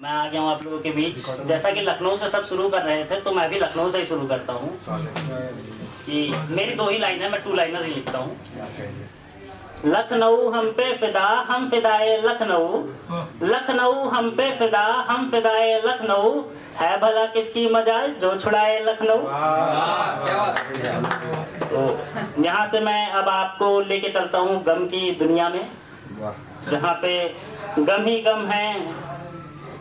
मैं आ गया हूँ आप लोगों के बीच। जैसा कि लखनऊ से सब शुरू कर रहे थे, तो मैं भी लखनऊ से ही शुरू करता हूँ कि मेरी 2 ही लाइन है, मैं 2 लाइनर ही लिखता हूँ। लखनऊ हम पे फिदा, हम फिदाए लखनऊ। लखनऊ हम पे फिदा, हम फिदाए लखनऊ। है भला किसकी मजाल जो छुड़ाए लखनऊ। तो यहाँ से मैं अब आपको लेके चलता हूँ गम की दुनिया में, जहाँ पे गम ही गम है।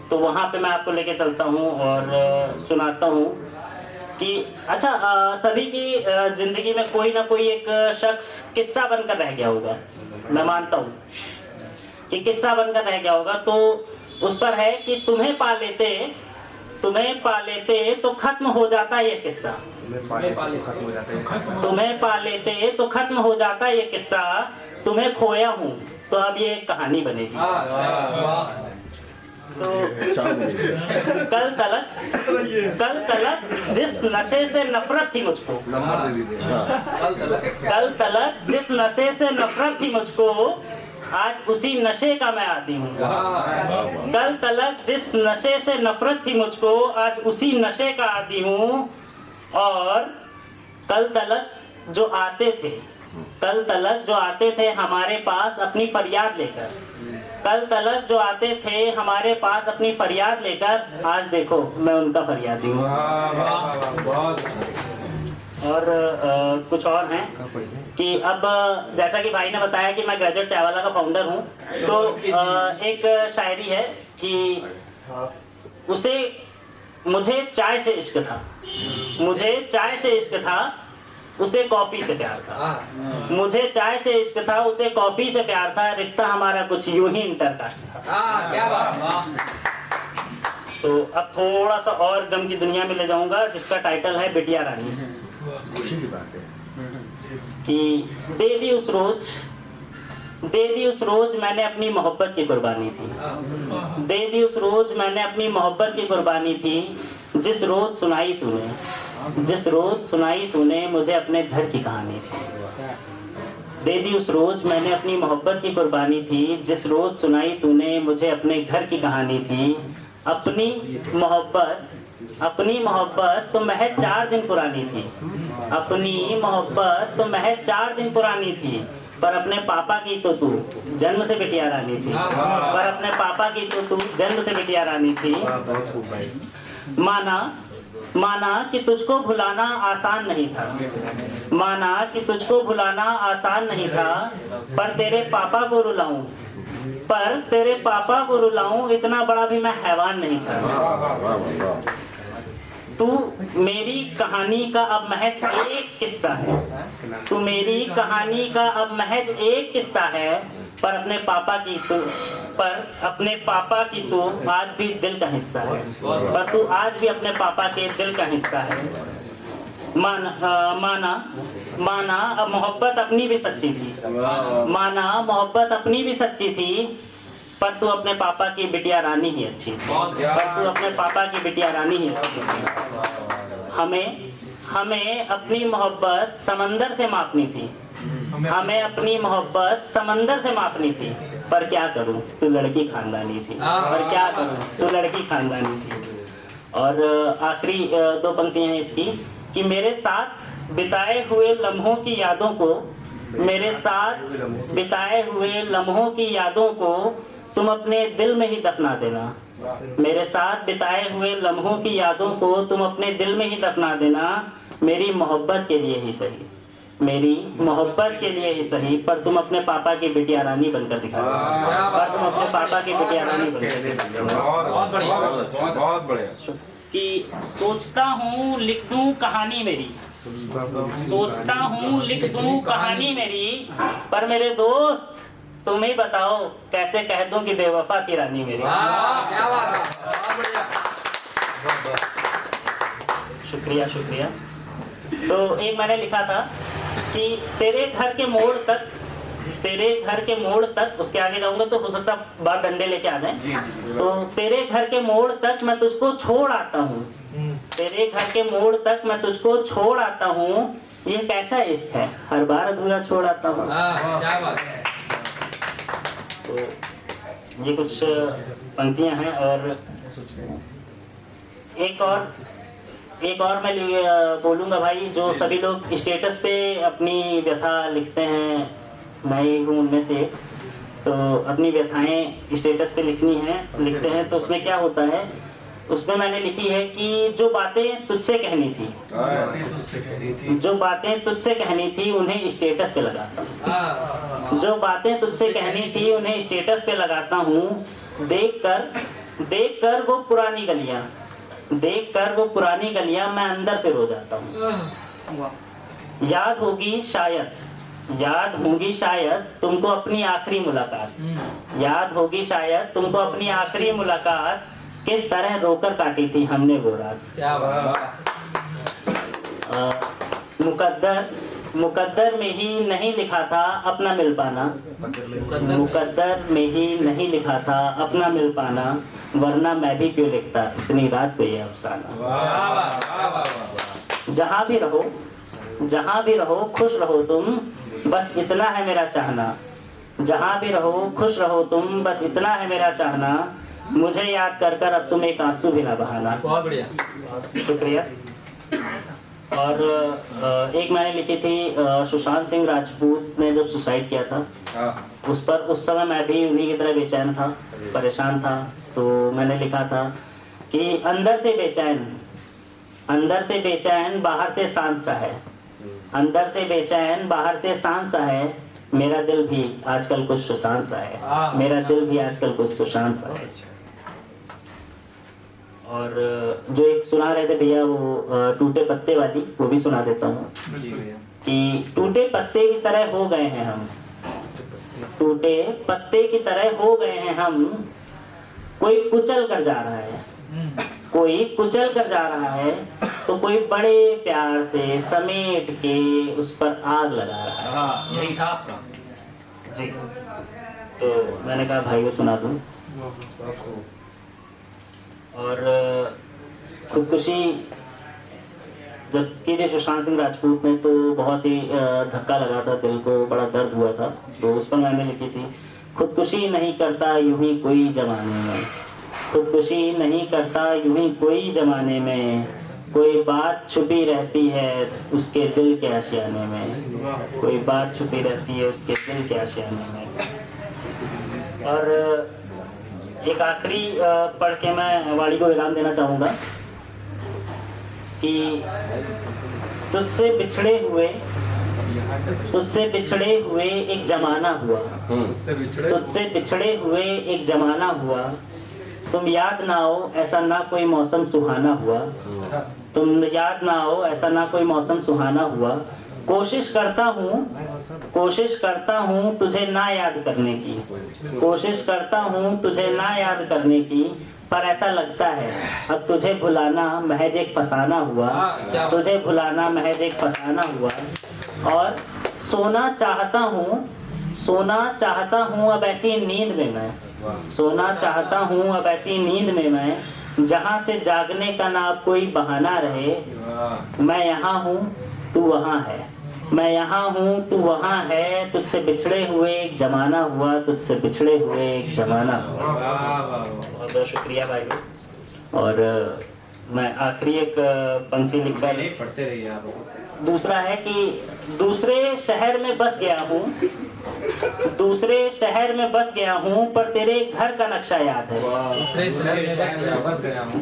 तो वहाँ पे मैं आपको लेके चलता हूँ और सुनाता हूँ कि अच्छा, सभी की जिंदगी में कोई ना कोई एक शख्स किस्सा बनकर रह गया होगा। मैं मानता हूँ कि किस्सा बनकर रह गया होगा। तो उस पर है कि तुम्हें पा लेते तो खत्म हो जाता ये किस्सा। तुम्हें पा लेते तो खत्म हो जाता ये किस्सा। तुम्हें खोया हूँ तो अब ये एक कहानी बनेगी। तो कल तलक जिस नशे से नफरत थी मुझको, कल तलक जिस नशे से नफरत थी मुझको, आज उसी नशे का मैं आदी हूँ। कल तलक जिस नशे से नफरत थी मुझको, आज उसी नशे का आदी हूँ। और कल तलक जो आते थे हमारे पास अपनी फरियाद लेकर, कल तलक जो आते थे हमारे पास अपनी फरियाद लेकर, आज देखो मैं उनका फरियादी हूँ। और कुछ और हैं कि अब जैसा कि भाई ने बताया कि मैं ग्रेजुएट चाय वाला का फाउंडर हूँ। तो एक शायरी है कि मुझे चाय से इश्क था, उसे कॉफी से प्यार था। मुझे चाय से इश्क था, उसे कॉफी से प्यार था। रिश्ता हमारा कुछ यूं ही इंटरकास्ट था। क्या बात। तो अब थोड़ा सा और गम की दुनिया में ले जाऊंगा, जिसका टाइटल है बिटिया रानी। खुशी की बात है कि दे दी उस रोज मैंने अपनी मोहब्बत की कुर्बानी थी। दे दी उस रोज मैंने अपनी मोहब्बत की कुर्बानी थी। जिस रोज सुनाई तूने मुझे अपने घर की कहानी थी। दे दी उस रोज मैंने अपनी मोहब्बत की कुर्बानी थी। जिस रोज सुनाई तूने मुझे अपने घर की कहानी थी। अपनी मोहब्बत तो महज 4 दिन पुरानी थी। अपनी मोहब्बत तो महज 4 दिन पुरानी थी। पर अपने पापा की तो तू जन्म से बिटिया रानी थी। पर अपने पापा की तो तू जन्म से बिटिया रानी थी। माना कि तुझको भुलाना आसान नहीं था। माना कि तुझको भुलाना आसान नहीं था। पर तेरे पापा को रुलाऊं इतना बड़ा भी मैं हैवान नहीं था। तू मेरी कहानी का अब महज एक किस्सा है। तू मेरी कहानी का अब महज एक किस्सा है। पर अपने पापा की तू आज भी दिल का हिस्सा है। पर तू आज भी अपने पापा के दिल का हिस्सा है। माना अब मोहब्बत अपनी भी सच्ची थी। माना मोहब्बत अपनी भी सच्ची थी। पर तू अपने पापा की बिटिया रानी ही अच्छी थी। पर तू अपने पापा की बिटिया रानी ही अच्छी थी। हमें अपनी मोहब्बत समंदर से मापनी थी। हमें अपनी मोहब्बत समंदर से मापनी थी। पर क्या करूं तू लड़की खानदानी थी। पर क्या करूं तू लड़की खानदानी थी। और आखिरी 2 पंक्तियां हैं इसकी कि मेरे साथ बिताए हुए लम्हों की यादों को तुम अपने दिल में ही दफना देना। मेरे साथ बिताए हुए लम्हों की यादों को तुम अपने दिल में ही दफना देना। मेरी मोहब्बत के लिए ही सही। पर तुम अपने पापा की बिटिया रानी बनकर दिखा दो। पर तुम अपने पापा की बिटिया रानी बनकर बहुत बढ़िया। कि सोचता हूँ लिख दूं कहानी मेरी। पर मेरे दोस्त तुम ही बताओ कैसे कह दूं कि बेवफा थी रानी मेरी। क्या बात है, बहुत बढ़िया। शुक्रिया। तो एक मैंने लिखा था कि तेरे घर के मोड़ तक उसके आगे जाऊंगा तो हो सकता बात डंडे लेके आ जाए। तो तेरे घर के मोड़ तक मैं तुझको छोड़ आता हूँ। तेरे घर के मोड़ तक मैं तुझको छोड़ आता हूँ। ये कैसा इश्क है हर बार अधूरा छोड़ आता हूँ। क्या बात है। तो ये कुछ पंक्तियां हैं और एक और मैं बोलूँगा भाई, जो सभी लोग स्टेटस पे अपनी व्यथा लिखते हैं, मैं ही हूँ उनमें से, तो अपनी व्यथाएं स्टेटस पे लिखते हैं, तो उसमें क्या होता है, उसमें मैंने लिखी है कि जो बातें तुझसे कहनी थी, जो बातें तुझसे कहनी थी उन्हें स्टेटस पे लगाता हूँ, जो बातें तुझसे कहनी थी उन्हें स्टेटस पे लगाता हूँ, देख कर वो पुरानी गलियां मैं अंदर से रो जाता हूँ। याद होगी शायद तुमको अपनी आखिरी मुलाकात, किस तरह रोकर काटी थी हमने वो रात। मुकद्दर में ही नहीं लिखा था अपना मिल पाना, वरना मैं भी क्यों लिखता इतनी रात पे ये अफसाना। जहाँ भी रहो खुश रहो तुम, बस इतना है मेरा चाहना। जहाँ भी रहो खुश रहो तुम, बस इतना है मेरा चाहना। मुझे याद कर कर अब तुम एक आंसू भी ना बहाना। बहुत बढ़िया, शुक्रिया। और एक मैंने लिखी थी, सुशांत सिंह राजपूत ने जब सुसाइड किया था, उस समय मैं भी उन्हीं की तरह बेचैन था, परेशान था। तो मैंने लिखा था कि अंदर से बेचैन बाहर से शांत सा है, अंदर से बेचैन बाहर से शांत सा है, मेरा दिल भी आजकल कुछ सुशांत सा है, मेरा दिल भी आजकल कुछ सुशांत सा है। और जो एक सुना रहे थे भैया, वो टूटे पत्ते वाली, वो भी सुना देता हूँ कि टूटे पत्ते की तरह हो गए हैं हम, टूटे पत्ते की तरह हो गए हैं हम, कोई कुचल कर जा रहा है, तो कोई बड़े प्यार से समेट के उस पर आग लगा रहा है। यही था आपका जी। तो मैंने कहा भाई को सुना दूं। और खुदकुशी जब की थी सुशांत सिंह राजपूत ने, तो बहुत ही धक्का लगा था, दिल को बड़ा दर्द हुआ था। तो उस पर मैंने लिखी थी, खुदकुशी नहीं करता यूं ही कोई जमाने में, खुदकुशी नहीं करता यूं ही कोई जमाने में, कोई बात छुपी रहती है उसके दिल के आशियाने में, कोई बात छुपी रहती है उसके दिल के आशियाने में। और एक आखिरी पढ़ के मैं वाणी को विराम देना चाहूँगा कि तुझसे बिछड़े हुए एक जमाना हुआ, तुझसे बिछड़े हुए एक जमाना हुआ, तुम याद ना आओ ऐसा ना कोई मौसम सुहाना हुआ, तुम याद ना आओ ऐसा ना कोई मौसम सुहाना हुआ। कोशिश करता हूँ तुझे ना याद करने की, कोशिश करता हूँ तुझे ना याद करने की, पर ऐसा लगता है अब तुझे भुलाना महज एक फसाना हुआ, तुझे भुलाना महज एक फसाना हुआ। और सोना चाहता हूँ अब ऐसी नींद में मैं, सोना चाहता हूँ अब ऐसी नींद में मैं, जहाँ से जागने का ना कोई बहाना रहे। मैं यहाँ हूँ तू वहाँ है, मैं यहाँ हूँ तू वहाँ है, तुझसे बिछड़े हुए एक जमाना हुआ, तुझसे बिछड़े हुए एक जमाना हुआ। बहुत बहुत शुक्रिया भाई। और मैं आखिरी एक पंक्ति लिखकर पढ़ते रहिए आप। दूसरा है कि दूसरे शहर में बस गया हूँ, दूसरे शहर में बस गया हूँ, पर तेरे घर का नक्शा याद है।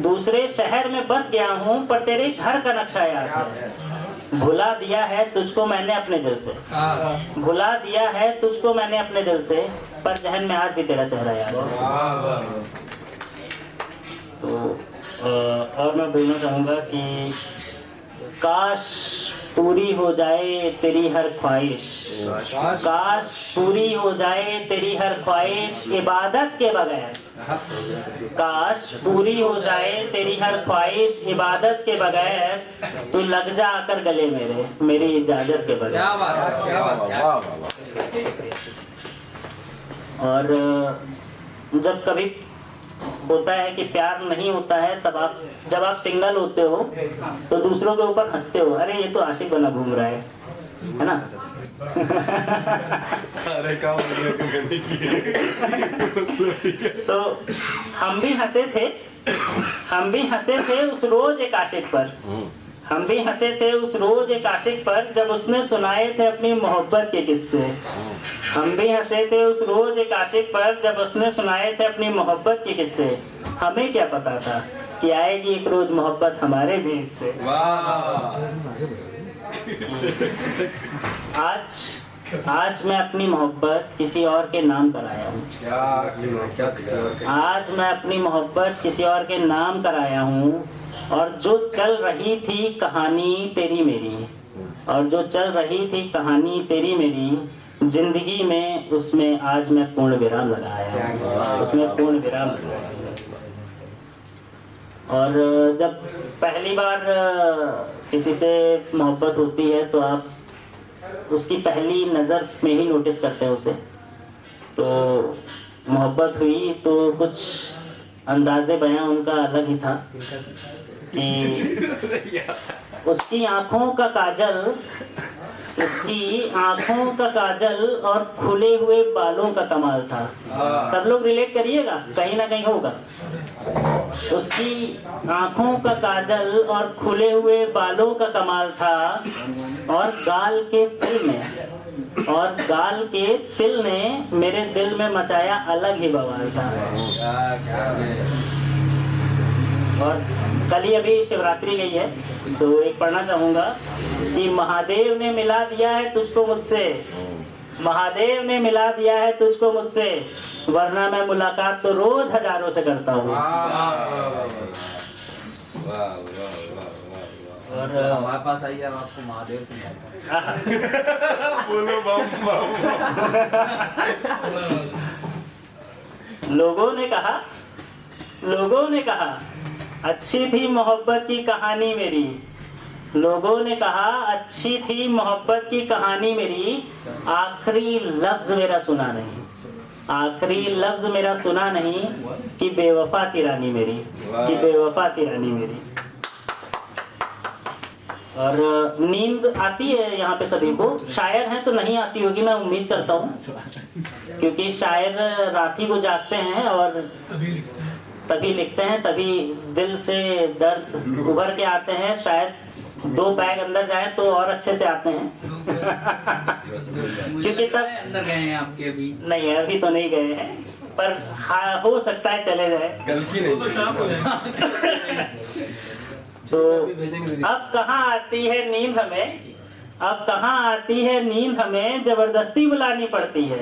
दूसरे शहर में बस गया हूँ, पर तेरे घर का नक्शा याद है। भुला दिया है तुझको मैंने अपने दिल से, भुला दिया है तुझको मैंने अपने दिल से, पर जहन में आज भी तेरा चेहरा याद है। तो और मैं बोलना चाहूँगा कि काश पूरी हो जाए तेरी हर ख्वाहिश, काश पूरी हो जाए तेरी हर ख्वाहिश इबादत के बगैर, काश पूरी हो जाए तेरी हर ख्वाहिश इबादत के बगैर, तू लग जा आकर गले मेरे, मेरी इजाजत के बगैर। क्या बात है, क्या बात है। और जब कभी होता है कि प्यार नहीं होता है, तब आप जब आप सिंगल होते हो तो दूसरों के ऊपर हंसते हो, अरे ये तो आशिक बना घूम रहा है ना। सारे काम करने की तो हम भी हंसे थे हम भी हंसे थे उस रोज एक आशिक पर, हम भी हंसे थे उस रोज एक आशिक पर जब उसने सुनाए थे अपनी मोहब्बत के किस्से। हम भी हंसे थे उस रोज एक आशिक पर जब उसने सुनाए थे अपनी मोहब्बत के किस्से। हमें क्या पता था कि आएगी एक रोज मोहब्बत हमारे भी हिस्से। आज मैं अपनी मोहब्बत किसी और के नाम कराया हूँ। क्या किसी और के आज मैं अपनी मोहब्बत किसी और के नाम कराया हूँ। और जो चल रही थी कहानी तेरी मेरी, और जो चल रही थी कहानी तेरी मेरी जिंदगी में, उसमें आज मैं पूर्ण विराम लगाया हूँ। उसमें पूर्ण विराम लगाया हूँ। और जब पहली बार किसी से मोहब्बत होती है तो आप उसकी पहली नज़र में ही नोटिस करते हैं उसे। तो मोहब्बत हुई तो कुछ अंदाज़े बयां उनका अलग ही था कि उसकी आँखों का काजल और खुले हुए बालों का कमाल था। सब लोग रिलेट करिएगा, कहीं ना कहीं होगा। उसकी आँखों का काजल और खुले हुए बालों का कमाल था, और गाल के तिल ने मेरे दिल में मचाया अलग ही बवाल था। और कल ही अभी शिवरात्रि गई है तो एक पढ़ना चाहूँगा कि महादेव ने मिला दिया है तुझको मुझसे, महादेव ने मिला दिया है तुझको मुझसे, वरना मैं मुलाकात तो रोज हजारों से करता हूँ। और हमारे पास आइए, हम आपको महादेव से मिलते हैं। बोलो बम बम। लोगों ने कहा अच्छी थी मोहब्बत की कहानी मेरी। लोगों ने कहा अच्छी थी मोहब्बत की कहानी मेरी, आखिरी लफ्ज मेरा सुना नहीं, आखिरी लफ्ज मेरा सुना नहीं कि बेवफा की रानी मेरी, कि बेवफा की रानी मेरी। और नींद आती है यहाँ पे सभी को, शायर हैं तो नहीं आती होगी, मैं उम्मीद करता हूँ, क्योंकि शायर रात ही को जागते हैं और तभी लिखते हैं, तभी दिल से दर्द उभर के आते हैं। शायद 2 पैग अंदर जाए तो और अच्छे से आते हैं। क्योंकि तब अंदर गए हैं आपके अभी? नहीं, अभी तो नहीं गए हैं, पर हाँ हो सकता है चले जाए। कल की नहीं तो शाम हो जाए। तो अब कहाँ आती है नींद हमें, अब कहाँ आती है नींद हमें, जबरदस्ती बुलानी पड़ती है।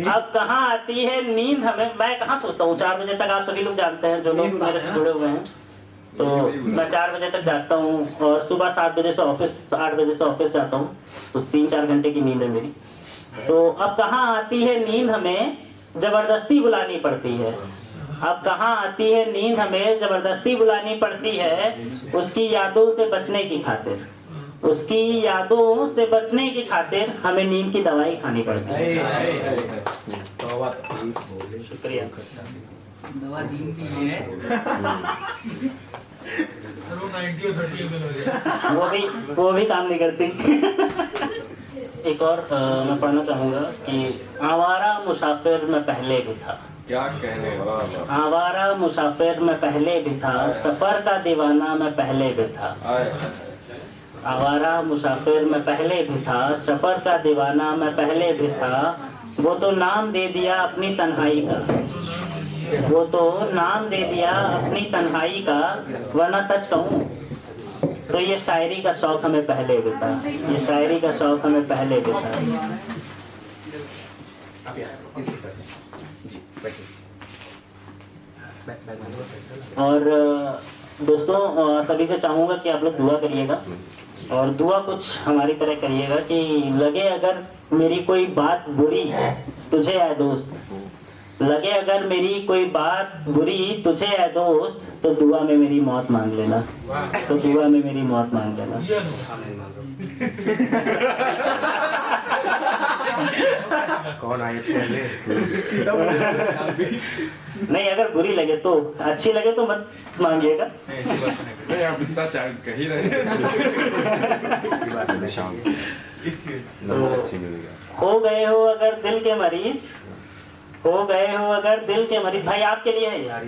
अब कहाँ आती है नींद हमें, मैं कहाँ सोता हूँ 4 बजे तक, आप सभी लोग जानते हैं जो लोग मेरे से जुड़े हुए हैं। तो मैं 4 बजे तक जागता हूँ और सुबह 7 बजे से ऑफिस, 8 बजे से ऑफिस जाता हूँ, तो 3-4 घंटे की नींद है मेरी। तो अब कहाँ आती है नींद हमें, जबरदस्ती बुलानी पड़ती है। अब कहाँ आती है नींद हमें, जबरदस्ती बुलानी पड़ती है, उसकी यादों से बचने की खातिर, उसकी यादों से बचने की खातिर हमें नींद की दवाई खानी पड़ती है। शुक्रिया। दवा नींद की है। वो भी काम नहीं करती। एक और मैं पढ़ना चाहूँगा कि आवारा मुसाफिर में पहले भी था। क्या कहने वाला। आवारा मुसाफिर में पहले भी था, सफर का दीवाना मैं पहले भी था। आवारा मुसाफिर में पहले भी था, सफर का दीवाना मैं पहले भी था। वो तो नाम दे दिया अपनी तन्हाई का, वो तो नाम दे दिया अपनी तन्हाई का, वरना सच कहूँ तो ये शायरी का शौक हमें पहले भी था, ये शायरी का शौक हमें पहले भी था। और दोस्तों सभी से चाहूँगा कि आप लोग दुआ करिएगा, और दुआ कुछ हमारी तरह करिएगा कि लगे अगर मेरी कोई बात बुरी तुझे है दोस्त, लगे अगर मेरी कोई बात बुरी तुझे है दोस्त, तो दुआ में मेरी मौत मांग लेना, तो दुआ में मेरी मौत मांग लेना। कौन आए पहले? नहीं, अगर बुरी लगे तो, अच्छी लगे तो मत मांगिएगा। नहीं, आप इतना चाहे कहीं रहे। हो गए हो अगर दिल के मरीज, हो गए हो अगर दिल के मरीज, भाई आपके लिए है यार,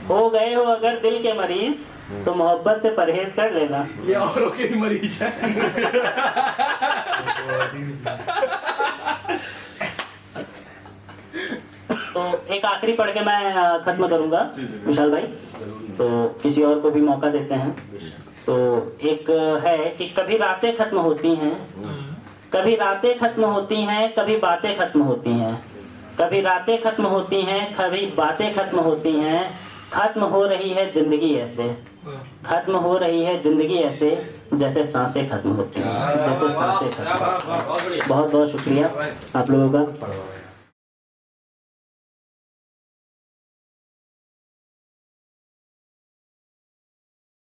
हो गए हो अगर दिल के मरीज तो मोहब्बत से परहेज कर लेना। ये औरों के ही मरीज है। तो एक आखिरी पढ़ के मैं खत्म करूंगा विशाल भाई, तो किसी और को भी मौका देते हैं। तो एक है कि कभी रातें खत्म होती हैं, कभी रातें खत्म होती हैं, कभी बातें खत्म होती हैं, कभी रातें खत्म होती हैं, कभी बातें खत्म होती हैं, खत्म हो रही है जिंदगी ऐसे, खत्म हो रही है जिंदगी ऐसे जैसे सांसें खत्म होती हैं, जैसे सांसें खत्म। बहुत बहुत शुक्रिया आप लोगों का।